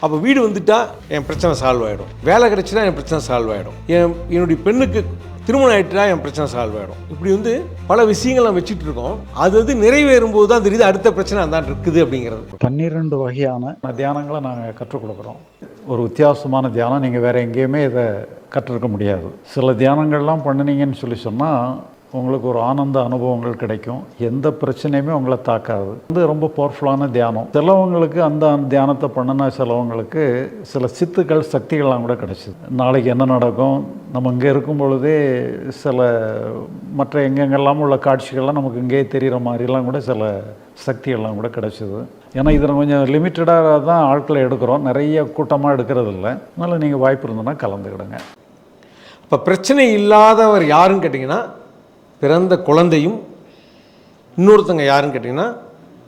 அப்போ வீடு வந்துட்டால் என் பிரச்சனை சால்வ் ஆகிடும். வேலை கிடைச்சினா என் பிரச்சனை சால்வ் ஆகிடும். என்னுடைய பெண்ணுக்கு திருமணம் ஆகிட்டுனா என் பிரச்சனை சால்வ் ஆகிடும். இப்படி பல விஷயங்கள் நம்ம வச்சுட்டு இருக்கோம். அது நிறைவேறும் போது தான் தெரியுது அடுத்த பிரச்சனை அதான் இருக்குது அப்படிங்கிறது. 12 வகையான தியானங்களை நாங்கள் கற்றுக் கொடுக்குறோம். ஒரு வித்தியாசமான தியானம் நீங்கள் வேறு எங்கேயுமே இதை கற்றுருக்க முடியாது. சில தியானங்கள்லாம் பண்ணினீங்கன்னு சொன்னால் உங்களுக்கு ஒரு ஆனந்த அனுபவங்கள் கிடைக்கும். எந்த பிரச்சனையுமே உங்களை தாக்காது. ரொம்ப பவர்ஃபுல்லான தியானம். சிலவங்களுக்கு அந்த தியானத்தை பண்ணினா சிலவங்களுக்கு சில சித்துக்கள் சக்திகள்லாம் கூட கிடைச்சிது. நாளைக்கு என்ன நடக்கும், நம்ம இங்கே இருக்கும் பொழுதே சில மற்ற எங்கெங்கெல்லாம் உள்ள காட்சிகள்லாம் நமக்கு இங்கேயே தெரிகிற மாதிரிலாம் கூட சில சக்திகள்லாம் கூட கிடைச்சிது. ஏன்னா இதில் கொஞ்சம் லிமிட்டடாக தான் ஆட்களை எடுக்கிறோம், நிறைய கூட்டமாக எடுக்கிறது இல்லை. அதனால் நீங்கள் வாய்ப்பு இருந்ததுன்னா கலந்துக்கிடுங்க. இப்போ பிரச்சனை இல்லாதவர் யாருன்னு கேட்டிங்கன்னா பிறந்த குழந்தையும், இன்னொருத்தங்க யாருன்னு கேட்டிங்கன்னா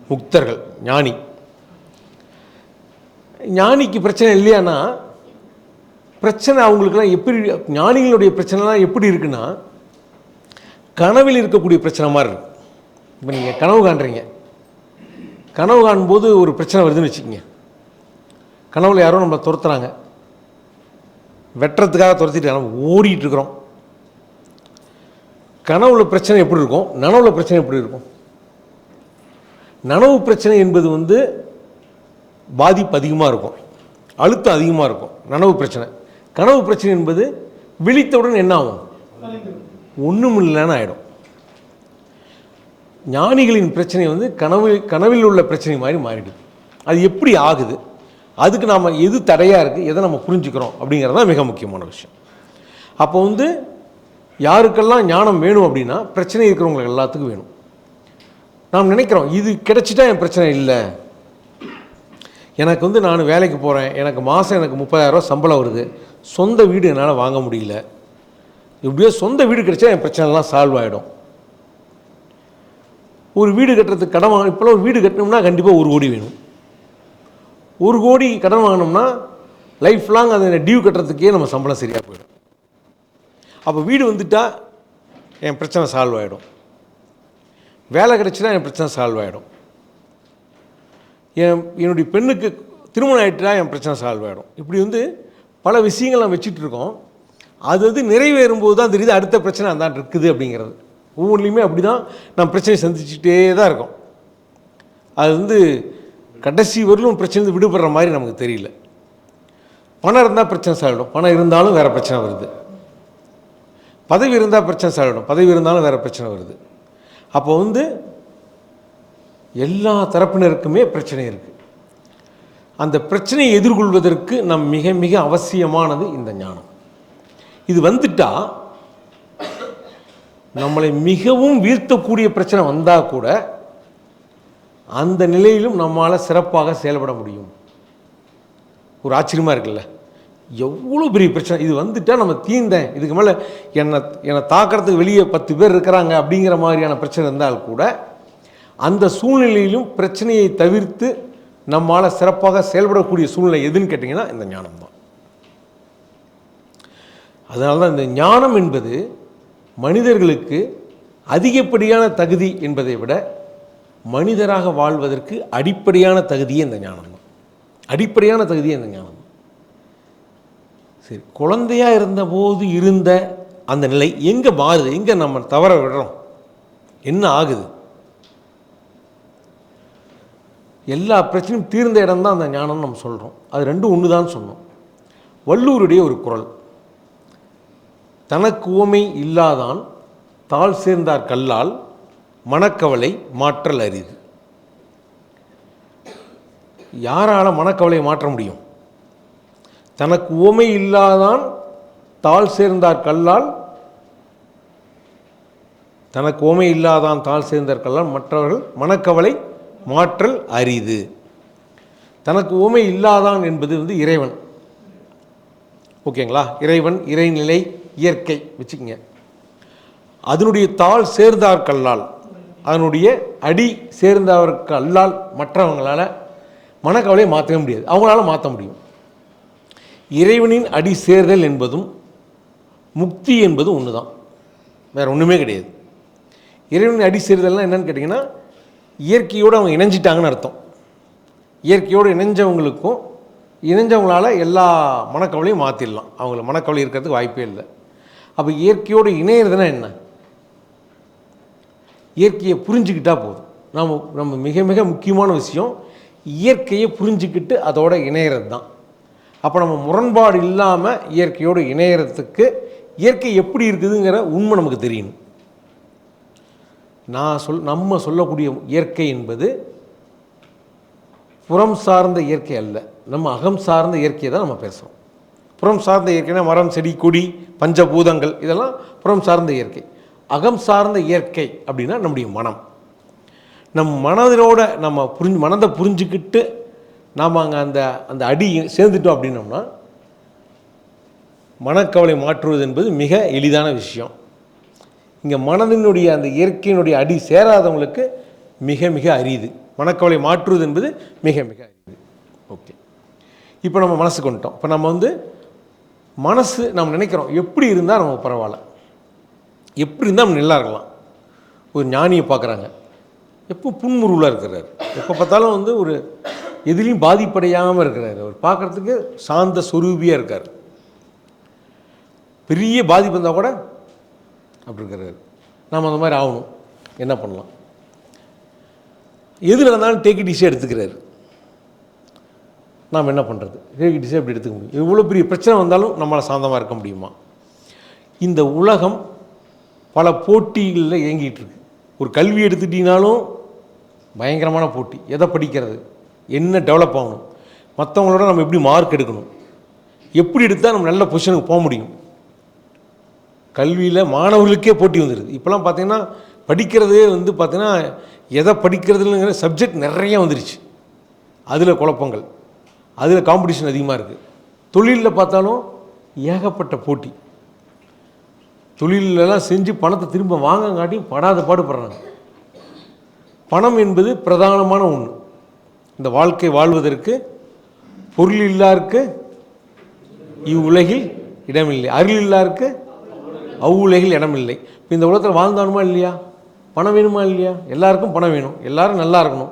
முக்தர்கள், ஞானி. ஞானிக்கு பிரச்சனை இல்லையானா பிரச்சனை அவங்களுக்குலாம் எப்படி, ஞானிகளுடைய பிரச்சனைலாம் எப்படி இருக்குன்னா கனவில் இருக்கக்கூடிய பிரச்சனை மாதிரி இருக்கு. இப்போ நீங்கள் கனவு காண்றீங்க, கனவு காணும்போது ஒரு பிரச்சனை வருதுன்னு வச்சுக்கோங்க. கனவுல யாரோ நம்மளை துரத்துறாங்க, வெட்டுறதுக்காக துரத்திட்டு நம்ம ஓடிட்டு இருக்கிறோம். கனவுல பிரச்சனை எப்படி இருக்கும், நனவுல பிரச்சனை எப்படி இருக்கும்? நனவு பிரச்சனை என்பது பாதிப்பு அதிகமாக இருக்கும், அழுத்தம் அதிகமாக இருக்கும் நனவு பிரச்சனை. கனவு பிரச்சனை என்பது விழித்தவுடன் என்ன ஆகும், ஒன்றும் இல்லைன்னு ஆகிடும். ஞானிகளின் பிரச்சனை கனவில் உள்ள பிரச்சனை மாதிரி மாறிடுது. அது எப்படி ஆகுது, அதுக்கு நாம் எது தடையாக இருக்குது, எதை நம்ம புரிஞ்சுக்கிறோம் அப்படிங்கிறது தான் மிக முக்கியமான விஷயம். அப்போ யாருக்கெல்லாம் ஞானம் வேணும் அப்படின்னா பிரச்சனை இருக்கிறவங்களுக்கு எல்லாத்துக்கும் வேணும். நாம் நினைக்கிறோம் இது கிடைச்சிட்டா என் பிரச்சனை இல்லை, எனக்கு நான் வேலைக்கு போகிறேன், எனக்கு மாதம் எனக்கு 30,000 ரூபா சம்பளம் வருது, சொந்த வீடு என்னால் வாங்க முடியல, எப்படியோ சொந்த வீடு கிடைச்சா என் பிரச்சனைலாம் சால்வ் ஆகிடும். ஒரு வீடு கட்டுறதுக்கு கடன் வாங்க, இப்போலாம் ஒரு வீடு கட்டணும்னா கண்டிப்பாக 1 கோடி வேணும். 1 கோடி கடன் வாங்கினோம்னா லைஃப் லாங் அதை டியூ கட்டுறதுக்கே நம்ம சம்பளம் சரியாக போயிடும். அப்போ வீடு வந்துட்டால் என் பிரச்சனை சால்வ் ஆகிடும். வேலை கிடைச்சினா என் பிரச்சனை சால்வ் ஆகிடும். என்னுடைய பெண்ணுக்கு திருமணம் ஆகிட்டுனா என் பிரச்சனை சால்வ் ஆகிடும். இப்படி பல விஷயங்கள் நம்ம வச்சுட்டு இருக்கோம். அது நிறைவேறும் போது தான் தெரியுது அடுத்த பிரச்சனை அதான் இருக்குது அப்படிங்கிறது. ஒவ்வொன்றிலையுமே அப்படி தான் நம்ம பிரச்சனை சந்திச்சுட்டே தான் இருக்கோம். அது கடைசி வரலும் பிரச்சனை விடுபடுற மாதிரி நமக்கு தெரியல. பணம் இருந்தால் பிரச்சனை சால்வ், பணம் இருந்தாலும் வேறு பிரச்சனை வருது. பதவி இருந்தால் பிரச்சனை சால்வ், பதவி இருந்தாலும் வேறு பிரச்சனை வருது. அப்போ எல்லா தரப்பினருக்குமே பிரச்சனை இருக்குது. அந்த பிரச்சனையை எதிர்கொள்வதற்கு நம் மிக மிக அவசியமானது இந்த ஞானம். இது வந்துட்டால் நம்மளை மிகவும் வீழ்த்தக்கூடிய பிரச்சனை வந்தால் கூட அந்த நிலையிலும் நம்மளால் சிறப்பாக செயல்பட முடியும். ஒரு ஆச்சரியமாக இருக்குல்ல, எவ்வளோ பெரிய பிரச்சனை இது வந்துட்டால் நம்ம தீர்ந்தேன், இதுக்கு மேலே என்னை தாக்கிறதுக்கு வெளியே 10 பேர் இருக்கிறாங்க அப்படிங்கிற மாதிரியான பிரச்சனை இருந்தால் கூட அந்த சூழ்நிலையிலும் பிரச்சனையை தவிர்த்து நம்மளால் சிறப்பாக செயல்படக்கூடிய சூழ்நிலை எதுன்னு கேட்டிங்கன்னா இந்த ஞானம் தான். அதனால தான் இந்த ஞானம் என்பது மனிதர்களுக்கு அதிகப்படியான தகுதி என்பதை விட மனிதராக வாழ்வதற்கு அடிப்படையான தகுதியே இந்த ஞானம் தான். அடிப்படையான தகுதியே இந்த ஞானம் தான். சரி, குழந்தையாக இருந்தபோது இருந்த அந்த நிலை எங்கே மாறுது, எங்கே நம்ம தவற விடுறோம், என்ன ஆகுது? எல்லா பிரச்சனையும் தீர்ந்த இடம் தான் அந்த ஞானம்னு நம்ம சொல்கிறோம். அது ரெண்டும் ஒன்று தான் சொன்னோம். வள்ளுவருடைய ஒரு குறள், தனக்கு உவமை இல்லாதான் தாழ் சேர்ந்தார் கல்லால் மனக்கவலை மாற்றல் அரிது. யாரால் மனக்கவலை மாற்ற முடியும்? தனக்கு உவமை இல்லாதான் தாழ் சேர்ந்தார் கல்லால், தனக்கு உவமை இல்லாதான் தாழ் சேர்ந்தார் கல்லால் மற்றவர்கள் மனக்கவலை மாற்றல் அரிது. தனக்கு உவமை இல்லாதான் என்பது இறைவன். ஓகேங்களா? இறைவன், இறைநிலை, இயற்கை வச்சுக்கோங்க. அதனுடைய தாழ் சேர்ந்தார் கல்லால், அதனுடைய அடி சேர்ந்தவருக்கு அல்லால் மற்றவங்களால் மனக்கவலையை மாற்றவே முடியாது. அவங்களால மாற்ற முடியும். இறைவனின் அடி சேர்தல் என்பதும் முக்தி என்பதும் ஒன்று தான், வேறு ஒன்றுமே கிடையாது. இறைவனின் அடி சேர்தல்னால் என்னென்னு கேட்டிங்கன்னா இயற்கையோடு அவங்க இணைஞ்சிட்டாங்கன்னு அர்த்தம். இயற்கையோடு இணைஞ்சவங்களுக்கும் இணைஞ்சவங்களால எல்லா மனக்கவலையும் மாற்றிடலாம். அவங்கள மனக்கவலை இருக்கிறதுக்கு வாய்ப்பே இல்லை. அப்போ இயற்கையோடு இணையிறதுனா என்ன? இயற்கையை புரிஞ்சுக்கிட்டால் போதும். நம்ம மிக மிக முக்கியமான விஷயம் இயற்கையை புரிஞ்சுக்கிட்டு அதோட இணையிறது தான். அப்போ நம்ம முரண்பாடு இல்லாமல் இயற்கையோடு இணையறதுக்கு இயற்கை எப்படி இருக்குதுங்கிற உண்மை நமக்கு தெரியணும். நம்ம சொல்லக்கூடிய இயற்கை என்பது புறம் சார்ந்த இயற்கை அல்ல, நம்ம அகம் சார்ந்த இயற்கையை தான் நம்ம பேசுகிறோம். புறம் சார்ந்த இயற்கைனா மரம், செடி, கொடி, பஞ்சபூதங்கள், இதெல்லாம் புறம் சார்ந்த இயற்கை. அகம் சார்ந்த இயற்கை அப்படின்னா நம்முடைய மனம். நம் மனதோட நம்ம மனதை புரிஞ்சுக்கிட்டு நாம் அங்கே அந்த அடி சேர்ந்துட்டோம் அப்படின்னோம்னா மனக்கவலை மாற்றுவது என்பது மிக எளிதான விஷயம். இங்கே மனதினுடைய அந்த இயற்கையினுடைய அடி சேராதவங்களுக்கு மிக மிக அரிது. மனக்கவலை மாற்றுவது என்பது மிக மிக அரிது. ஓகே, இப்போ நம்ம மனசுக்கு வந்துட்டோம். இப்போ நம்ம மனசு நம்ம நினைக்கிறோம் எப்படி இருந்தால் நம்ம பரவாயில்ல, எப்படி இருந்தால் நம்ம நல்லா இருக்கலாம். ஒரு ஞானியை பார்க்குறாங்க, எப்போ புன்முருளாக இருக்கிறார், எப்போ பார்த்தாலும் ஒரு எதுலேயும் பாதிப்படையாமல் இருக்கிறார். அவர் பார்க்குறதுக்கு சாந்த சொரூபியாக இருக்கார். பெரிய பாதிப்பு இருந்தால் கூட அப்படி இருக்கிறார். நாம் அந்த மாதிரி ஆகணும், என்ன பண்ணலாம்? எதில் இருந்தாலும் டேக் இட் ஈஸியாக எடுத்துக்கிறாரு. நாம் என்ன பண்ணுறது? டேக் இட் ஈஸியாக எப்படி எடுத்துக்க முடியும்? எவ்வளோ பெரிய பிரச்சனை வந்தாலும் நம்மளால் சாந்தமாக இருக்க முடியுமா? இந்த உலகம் பல போட்டிகளில் இயங்கிட்டு இருக்கு. ஒரு கல்வி எடுத்துட்டிங்கனாலும் பயங்கரமான போட்டி. எதை படிக்கிறது, என்ன டெவலப் ஆகணும், மற்றவங்களோட நம்ம எப்படி மார்க் எடுக்கணும், எப்படி எடுத்தால் நம்ம நல்ல பொசிஷனுக்கு போக முடியும். கல்வியில் மாணவர்களுக்கே போட்டி வந்துடுது. இப்போலாம் பார்த்திங்கன்னா படிக்கிறதே பார்த்திங்கன்னா எதை படிக்கிறதுங்கிற சப்ஜெக்ட் நிறைய வந்துடுச்சு. அதில் குழப்பங்கள், அதில் காம்படிஷன் அதிகமாக இருக்குது. தொழிலில் பார்த்தாலும் ஏகப்பட்ட போட்டி. தொழிலெல்லாம் செஞ்சு பணத்தை திரும்ப வாங்கங்காட்டியும் படாத பாடுபடுறாங்க. பணம் என்பது பிரதானமான ஒன்று. இந்த வாழ்க்கை வாழ்வதற்கு பொருள் இல்லாருக்கு இவ்வுலகில் இடமில்லை, அருள் இல்லாருக்கு அவ்வுலகில் இடமில்லை. இப்போ இந்த உலகத்தில் வாழ்ந்தானுமா இல்லையா? பணம் வேணுமா இல்லையா? எல்லாருக்கும் பணம் வேணும், எல்லாரும் நல்லா இருக்கணும்.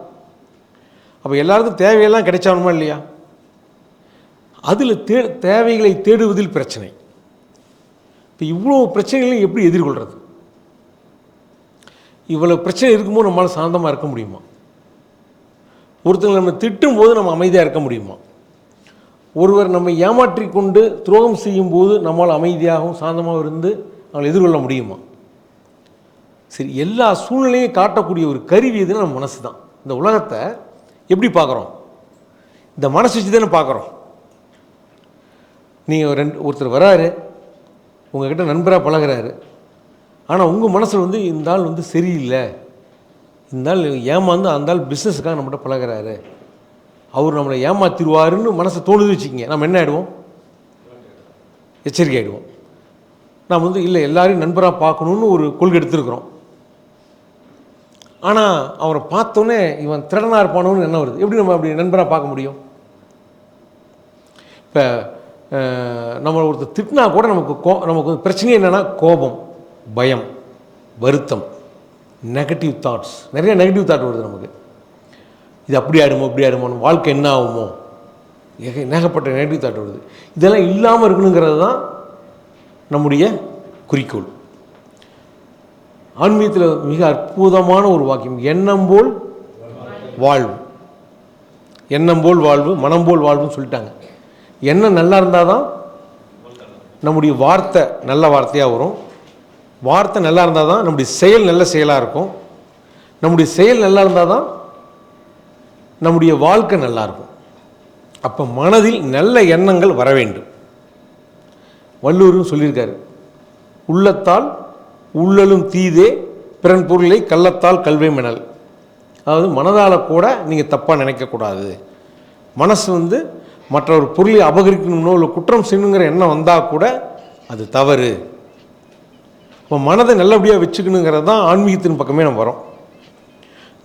அப்போ எல்லாருக்கும் தேவையெல்லாம் கிடைச்சானுமா இல்லையா? அதில் தேவைகளை தேடுவதில் பிரச்சனை. இப்போ இவ்வளோ பிரச்சனைகளையும் எப்படி எதிர்கொள்கிறது? இவ்வளோ பிரச்சனை இருக்கும்போது நம்மளால் சாந்தமாக இருக்க முடியுமா? ஒருத்தர் நம்ம திட்டும் போது நம்ம அமைதியாக இருக்க முடியுமா? ஒருவர் நம்ம ஏமாற்றி கொண்டு துரோகம் செய்யும் போது நம்மளால் அமைதியாகவும் சாந்தமாகவும் இருந்து அவங்களை எதிர்கொள்ள முடியுமா? சரி, எல்லா சூழ்நிலையும் காட்டக்கூடிய ஒரு கருவி எதுன்னா நம்ம மனசு தான். இந்த உலகத்தை எப்படி பார்க்குறோம்? இந்த மனசு வச்சு தானே பார்க்குறோம். நீங்கள் ஒருத்தர் வராரு, உங்கள்கிட்ட நண்பராக பழகிறாரு, ஆனால் உங்கள் மனசில் இந்த ஆள் சரியில்லை, இந்த ஆள் ஏமாந்து அந்த ஆள் பிஸ்னஸுக்காக நம்மகிட்ட பழகிறாரு, அவர் நம்மளை ஏமாத்திடுவாருன்னு மனசை தோணுது வச்சுக்கிங்க. நம்ம என்ன ஆகிடுவோம்? எச்சரிக்கை ஆகிடுவோம். நாம் இல்லை எல்லாரையும் நண்பராக பார்க்கணுன்னு ஒரு கொள்கை எடுத்துருக்குறோம். ஆனால் அவரை பார்த்தோன்னே இவன் திறனாக இருப்பானோன்னு என்ன வருது? எப்படி நம்ம அப்படி நண்பராக பார்க்க முடியும்? இப்போ நம்ம ஒருத்தர் திட்டினா கூட நமக்கு பிரச்சனை என்னென்னா கோபம், பயம், வருத்தம், நெகட்டிவ் தாட்ஸ். நிறைய நெகட்டிவ் தாட் வருது நமக்கு. இது அப்படி ஆகிடுமோ, இப்படி ஆகிடுமோ, வாழ்க்கை என்ன ஆகுமோ, ஏகப்பட்ட நெகட்டிவ் தாட் வருது. இதெல்லாம் இல்லாமல் இருக்கணுங்கிறது தான் நம்முடைய குறிக்கோள். ஆன்மீகத்தில் மிக அற்புதமான ஒரு வாக்கியம், எண்ணம் போல் வாழ்வு. எண்ணம் போல் வாழ்வு, மனம் போல் வாழ்வுன்னு சொல்லிட்டாங்க. எண்ணம் நல்லா இருந்தால் தான் நம்முடைய வார்த்தை நல்ல வார்த்தையாக வரும். வார்த்தை நல்லா இருந்தால் தான் நம்முடைய செயல் நல்ல செயலாக இருக்கும். நம்முடைய செயல் நல்லா இருந்தால் தான் நம்முடைய வாழ்க்கை நல்லா இருக்கும். அப்போ மனதில் நல்ல எண்ணங்கள் வர வேண்டும். வள்ளுவரும் சொல்லியிருக்காரு, உள்ளத்தால் உள்ளலும் தீதே பிறன் பொருளை கள்ளத்தால் கல்வை மெனல். அதாவது மனதால் கூட நீங்கள் தப்பாக நினைக்கக்கூடாது. மனசு மற்ற ஒரு பொருளை அபகரிக்கணும்னோ இல்லை குற்றம் செய்யணுங்கிற எண்ணம் வந்தால் கூட அது தவறு. இப்போ மனதை நல்லபடியாக வச்சுக்கணுங்கிறது தான் ஆன்மீகத்தின் பக்கமே நம்ம வரோம்.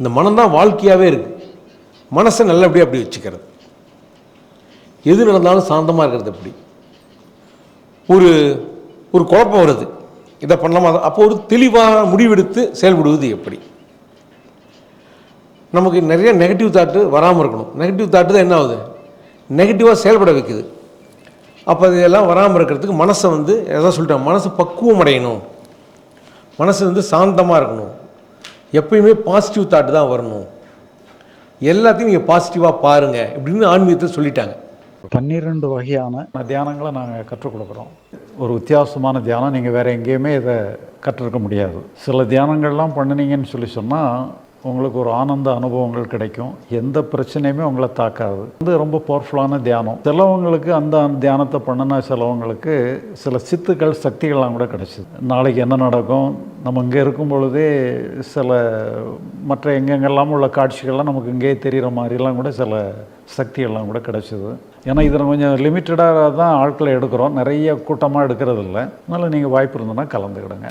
இந்த மனம்தான் வாழ்க்கையாகவே இருக்குது. மனசை நல்லபடியாக அப்படி வச்சுக்கிறது, எது நடந்தாலும் சாந்தமாக இருக்கிறது. எப்படி ஒரு குழப்பம் வருது, இதை பண்ணலாமா, அப்போ ஒரு தெளிவாக முடிவெடுத்து செயல்படுவது எப்படி? நமக்கு நிறைய நெகட்டிவ் தாட்டு வராமல் இருக்கணும். நெகட்டிவ் தாட்டு தான் என்ன ஆகுது? நெகட்டிவாக செயல்பட வைக்குது. அப்போ இதெல்லாம் வராமல் இருக்கிறதுக்கு மனசை வந்து எதாவது சொல்லிட்டாங்க, மனசு பக்குவம் அடையணும், மனசு வந்து சாந்தமாக இருக்கணும், எப்பயுமே பாசிட்டிவ் தாட்டு தான் வரணும், எல்லாத்தையும் நீங்கள் பாசிட்டிவாக பாருங்கள் இப்படின்னு ஆன்மீகத்தை சொல்லிட்டாங்க. 12 வகையான தியானங்களை நாங்கள் கற்றுக் கொடுக்குறோம். ஒரு வித்தியாசமான தியானம் நீங்கள் வேறு எங்கேயுமே இதை கற்றுருக்க முடியாது. சில தியானங்கள்லாம் பண்ணினீங்கன்னு சொன்னால் உங்களுக்கு ஒரு ஆனந்த அனுபவங்கள் கிடைக்கும். எந்த பிரச்சனையுமே உங்களை தாக்காது. வந்து ரொம்ப பவர்ஃபுல்லான தியானம். சிலவங்களுக்கு அந்த தியானத்தை பண்ணினா சிலவங்களுக்கு சில சித்துக்கள் சக்திகள்லாம் கூட கிடச்சிது. நாளைக்கு என்ன நடக்கும், நம்ம இங்கே இருக்கும் பொழுதே சில மற்ற எங்கெங்கெல்லாம் உள்ள காட்சிகள்லாம் நமக்கு இங்கே தெரிகிற மாதிரிலாம் கூட சில சக்திகள்லாம் கூட கிடச்சிது. ஏன்னா இதில் கொஞ்சம் லிமிட்டடாக தான் ஆட்களை எடுக்கிறோம், நிறைய கூட்டமாக எடுக்கிறது இல்லை. அதனால் நீங்கள் வாய்ப்பு இருந்ததுன்னா கலந்துக்கிடுங்க.